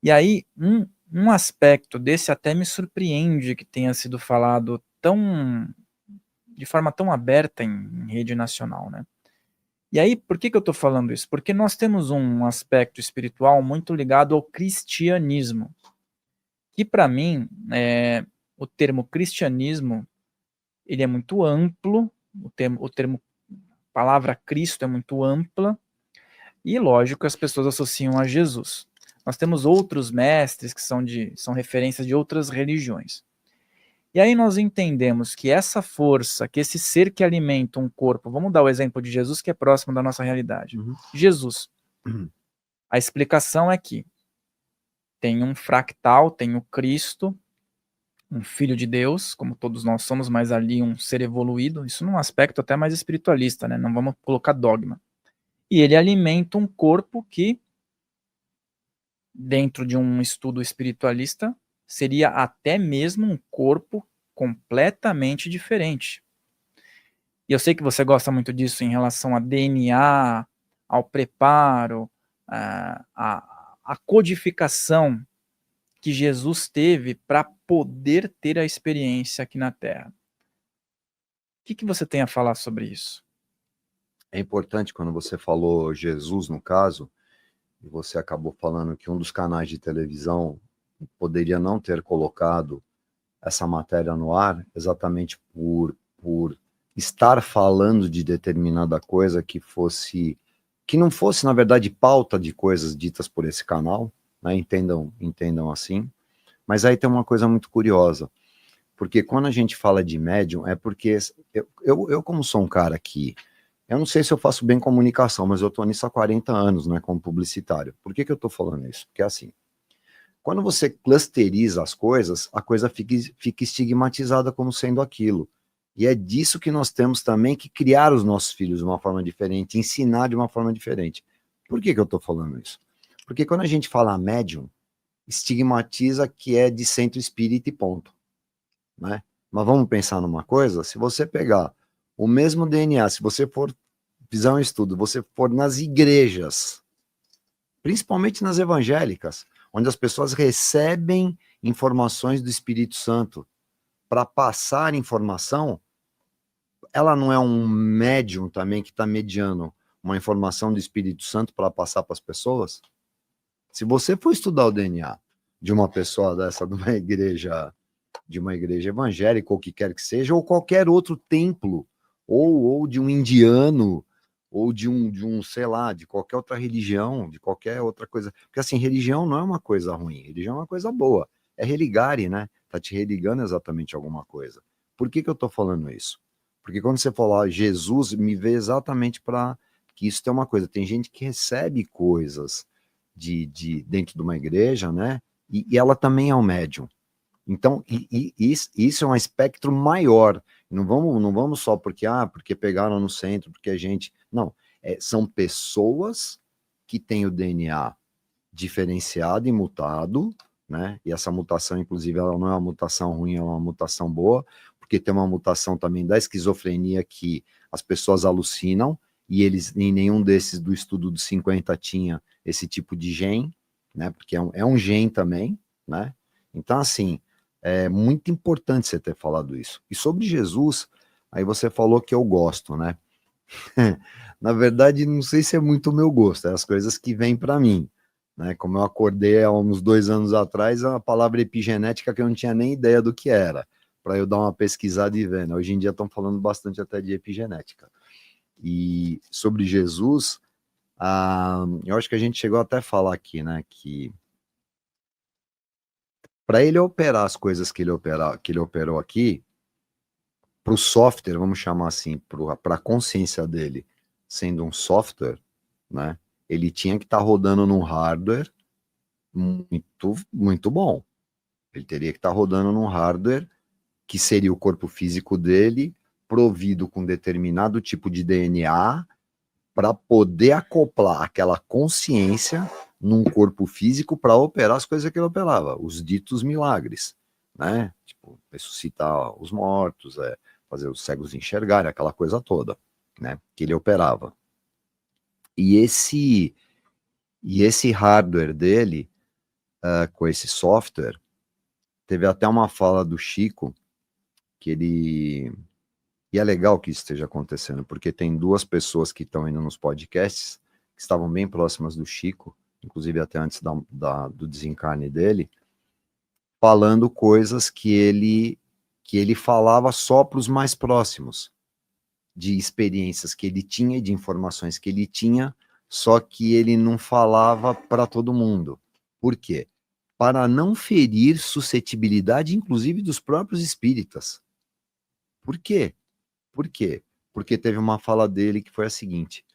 E aí, um aspecto desse até me surpreende que tenha sido falado de forma tão aberta em rede nacional, né? E aí, por que eu estou falando isso? Porque nós temos um aspecto espiritual muito ligado ao cristianismo, que para mim, o termo cristianismo, ele é muito amplo, o termo palavra Cristo é muito ampla, e lógico, as pessoas associam a Jesus. Nós temos outros mestres que são referências de outras religiões. E aí nós entendemos que essa força, que esse ser que alimenta um corpo, vamos dar o exemplo de Jesus, que é próximo da nossa realidade. Jesus. A explicação é que tem um fractal, tem o Cristo, um filho de Deus, como todos nós somos, mas ali um ser evoluído, isso num aspecto até mais espiritualista, né? Não vamos colocar dogma. E ele alimenta um corpo que, dentro de um estudo espiritualista, seria até mesmo um corpo completamente diferente. E eu sei que você gosta muito disso em relação a DNA, ao preparo, a codificação que Jesus teve para poder ter a experiência aqui na Terra. O que você tem a falar sobre isso? É importante quando você falou Jesus, no caso, e você acabou falando que um dos canais de televisão poderia não ter colocado essa matéria no ar, exatamente por estar falando de determinada coisa que não fosse, na verdade, pauta de coisas ditas por esse canal, né? Entendam assim. Mas aí tem uma coisa muito curiosa, porque quando a gente fala de médium, é porque eu como sou um cara que eu não sei se eu faço bem comunicação, mas eu estou nisso há 40 anos, né, como publicitário. Por que eu estou falando isso? Porque assim, quando você clusteriza as coisas, a coisa fica estigmatizada como sendo aquilo. E é disso que nós temos também que criar os nossos filhos de uma forma diferente, ensinar de uma forma diferente. Por que eu estou falando isso? Porque quando a gente fala médium, estigmatiza que é de centro espírita e ponto, né? Mas vamos pensar numa coisa, se você pegar o mesmo DNA, se você for fizer um estudo, você for nas igrejas, principalmente nas evangélicas, onde as pessoas recebem informações do Espírito Santo para passar informação, ela não é um médium também que está mediando uma informação do Espírito Santo para passar para as pessoas? Se você for estudar o DNA de uma pessoa dessa, de uma igreja evangélica, ou que quer que seja, ou qualquer outro templo, ou de um indiano, ou de um, sei lá, de qualquer outra religião, de qualquer outra coisa. Porque assim, religião não é uma coisa ruim, religião é uma coisa boa. É religare, né? Tá te religando exatamente alguma coisa. Por que eu tô falando isso? Porque quando você falar Jesus, me vê exatamente para que isso tem uma coisa. Tem gente que recebe coisas dentro de uma igreja, né? E ela também é um médium. Então, isso é um espectro maior. Não vamos só porque pegaram no centro, porque a gente. Não. São pessoas que têm o DNA diferenciado e mutado, né? E essa mutação, inclusive, ela não é uma mutação ruim, é uma mutação boa, porque tem uma mutação também da esquizofrenia que as pessoas alucinam, e eles, em nenhum desses do estudo dos 50 tinha esse tipo de gene, né? Porque é um gene também, né? Então, assim, é muito importante você ter falado isso. E sobre Jesus, aí você falou que eu gosto, né? Na verdade, não sei se é muito o meu gosto, é as coisas que vêm para mim, né? Como eu acordei há uns 2 anos atrás, a palavra epigenética que eu não tinha nem ideia do que era, para eu dar uma pesquisada e ver, né? Hoje em dia estão falando bastante até de epigenética. E sobre Jesus, eu acho que a gente chegou até a falar aqui, né? Que para ele operar as coisas que ele operou aqui, para o software, vamos chamar assim, para a consciência dele, sendo um software, né? Ele tinha que estar rodando num hardware muito, muito bom. Ele teria que estar rodando num hardware que seria o corpo físico dele, provido com determinado tipo de DNA, para poder acoplar aquela consciência num corpo físico para operar as coisas que ele operava, os ditos milagres, né? Tipo, ressuscitar os mortos, fazer os cegos enxergarem, aquela coisa toda, né? Que ele operava. E esse hardware dele, com esse software, teve até uma fala do Chico, que ele... E é legal que isso esteja acontecendo, porque tem duas pessoas que estão indo nos podcasts, que estavam bem próximas do Chico, inclusive até antes do desencarne dele, falando coisas que ele falava só para os mais próximos, de experiências que ele tinha e de informações que ele tinha, só que ele não falava para todo mundo. Por quê? Para não ferir suscetibilidade, inclusive dos próprios espíritas. Por quê? Por quê? Porque teve uma fala dele que foi a seguinte: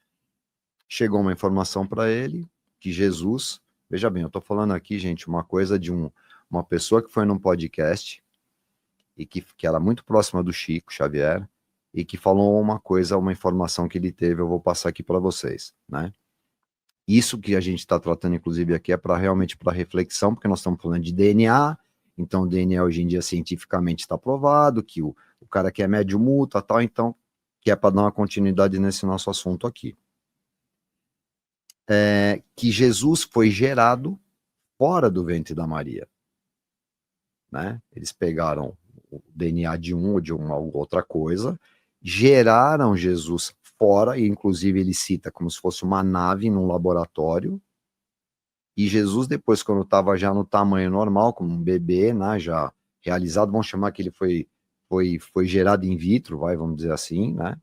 chegou uma informação para ele que Jesus, veja bem, eu estou falando aqui, gente, uma coisa de uma pessoa que foi num podcast e que era muito próxima do Chico Xavier e que falou uma coisa, uma informação que ele teve, eu vou passar aqui para vocês, né? Isso que a gente está tratando, inclusive, aqui é realmente para reflexão, porque nós estamos falando de DNA, então o DNA hoje em dia cientificamente está provado, que o cara que é médium muta, tal, então, que é para dar uma continuidade nesse nosso assunto aqui. Que Jesus foi gerado fora do ventre da Maria, né? Eles pegaram o DNA de um ou de uma outra coisa, geraram Jesus fora, e inclusive ele cita como se fosse uma nave num laboratório, e Jesus depois, quando estava já no tamanho normal, como um bebê, né, já realizado, vamos chamar que ele foi gerado in vitro, vamos dizer assim, né?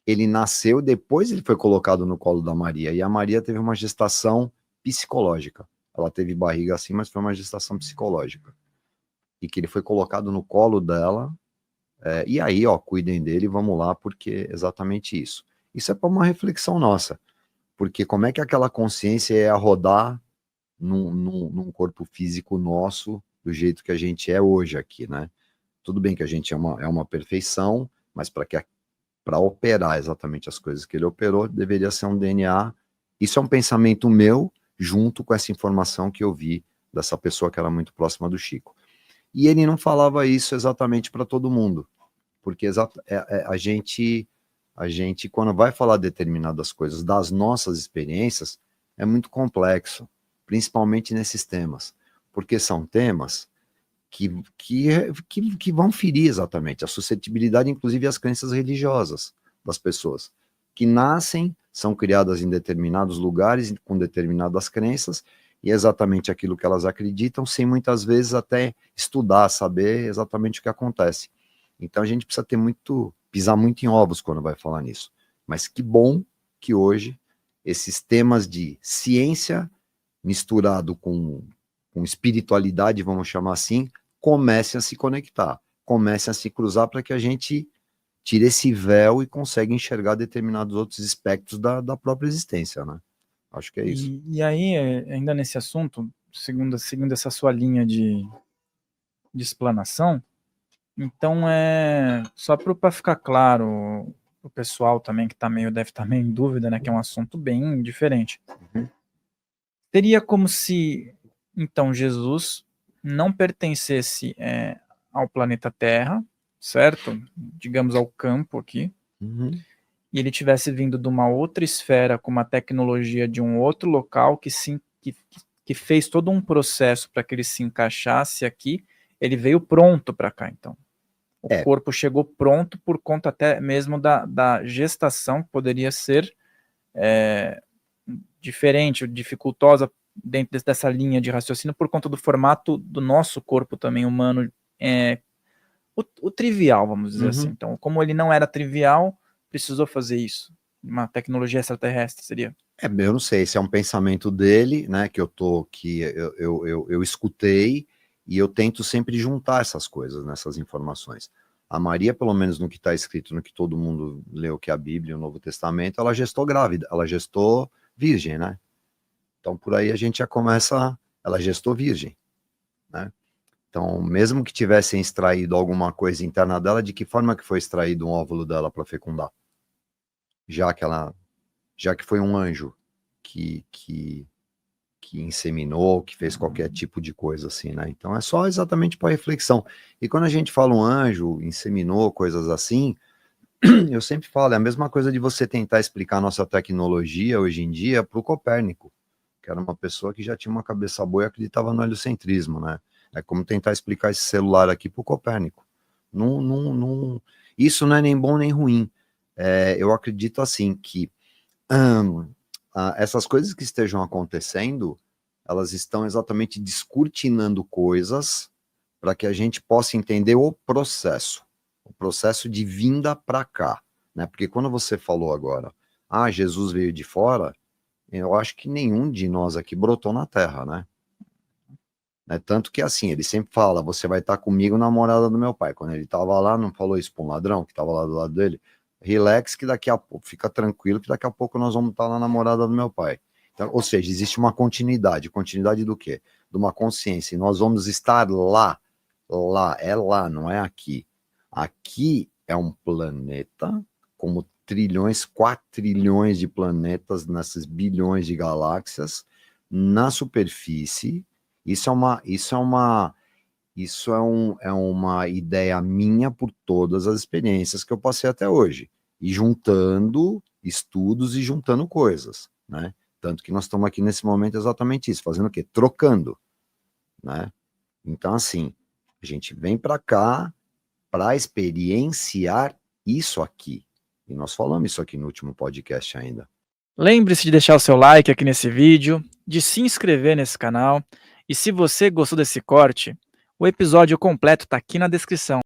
Ele nasceu, depois ele foi colocado no colo da Maria, e a Maria teve uma gestação psicológica. Ela teve barriga assim, mas foi uma gestação psicológica. E que ele foi colocado no colo dela, e aí, cuidem dele, vamos lá, porque é exatamente isso. Isso é para uma reflexão nossa, porque como é que aquela consciência ia rodar num corpo físico nosso, do jeito que a gente é hoje aqui, né? Tudo bem que a gente é uma perfeição, mas para operar exatamente as coisas que ele operou, deveria ser um DNA. Isso é um pensamento meu, junto com essa informação que eu vi dessa pessoa que era muito próxima do Chico. E ele não falava isso exatamente para todo mundo, porque a gente, quando vai falar determinadas coisas das nossas experiências, é muito complexo, principalmente nesses temas, porque são temas que vão ferir exatamente a suscetibilidade, inclusive as crenças religiosas das pessoas, que nascem, são criadas em determinados lugares, com determinadas crenças, e é exatamente aquilo que elas acreditam, sem muitas vezes até estudar, saber exatamente o que acontece. Então a gente precisa pisar muito em ovos quando vai falar nisso. Mas que bom que hoje esses temas de ciência misturado com espiritualidade, vamos chamar assim, comecem a se conectar, comecem a se cruzar para que a gente tire esse véu e consiga enxergar determinados outros aspectos da própria existência, né? Acho que é isso. E aí, ainda nesse assunto, segundo essa sua linha de explanação, então só para ficar claro, o pessoal também que deve estar meio em dúvida, né, que é um assunto bem diferente. Seria como se, então, Jesus não pertencesse ao planeta Terra, certo? Digamos ao campo aqui. E ele tivesse vindo de uma outra esfera com uma tecnologia de um outro local que fez todo um processo para que ele se encaixasse aqui. Ele veio pronto para cá, então. O corpo chegou pronto por conta até mesmo da gestação, que poderia ser diferente, dificultosa dentro dessa linha de raciocínio, por conta do formato do nosso corpo também humano, o trivial, vamos dizer assim. Então, como ele não era trivial, precisou fazer isso. Uma tecnologia extraterrestre seria? Eu não sei, se é um pensamento dele, né, que eu escutei, e eu tento sempre juntar essas coisas, nessas informações. A Maria, pelo menos no que está escrito, no que todo mundo leu, que é a Bíblia e o Novo Testamento, ela gestou grávida, ela gestou virgem, né? Então, por aí a gente já começa, ela gestou virgem, né? Então, mesmo que tivessem extraído alguma coisa interna dela, de que forma que foi extraído um óvulo dela para fecundar? Já que foi um anjo que inseminou, que fez qualquer tipo de coisa assim, né? Então é só exatamente para reflexão. E quando a gente fala um anjo inseminou, coisas assim, eu sempre falo, é a mesma coisa de você tentar explicar a nossa tecnologia hoje em dia para o Copérnico. que era uma pessoa que já tinha uma cabeça boa e acreditava no heliocentrismo, né? É como tentar explicar esse celular aqui para o Copérnico. Isso não é nem bom nem ruim. Eu acredito assim que essas coisas que estejam acontecendo, elas estão exatamente descortinando coisas para que a gente possa entender o processo de vinda para cá, né? Porque quando você falou agora, Jesus veio de fora, eu acho que nenhum de nós aqui brotou na Terra, né? Tanto que assim, ele sempre fala, você vai estar comigo na morada do meu pai. Quando ele estava lá, não falou isso para um ladrão que estava lá do lado dele? Relax que daqui a pouco, fica tranquilo que daqui a pouco nós vamos estar lá na morada do meu pai. Então, ou seja, existe uma continuidade do quê? De uma consciência, e nós vamos estar lá, não é aqui. Aqui é um planeta, como trilhões, 4 trilhões de planetas nessas bilhões de galáxias, na superfície. Isso é uma ideia minha por todas as experiências que eu passei até hoje, e juntando estudos e juntando coisas, né? Tanto que nós estamos aqui nesse momento exatamente isso, fazendo o quê? Trocando, né? Então, assim, a gente vem para cá para experienciar isso aqui. E nós falamos isso aqui no último podcast ainda. Lembre-se de deixar o seu like aqui nesse vídeo, de se inscrever nesse canal, e se você gostou desse corte, o episódio completo está aqui na descrição.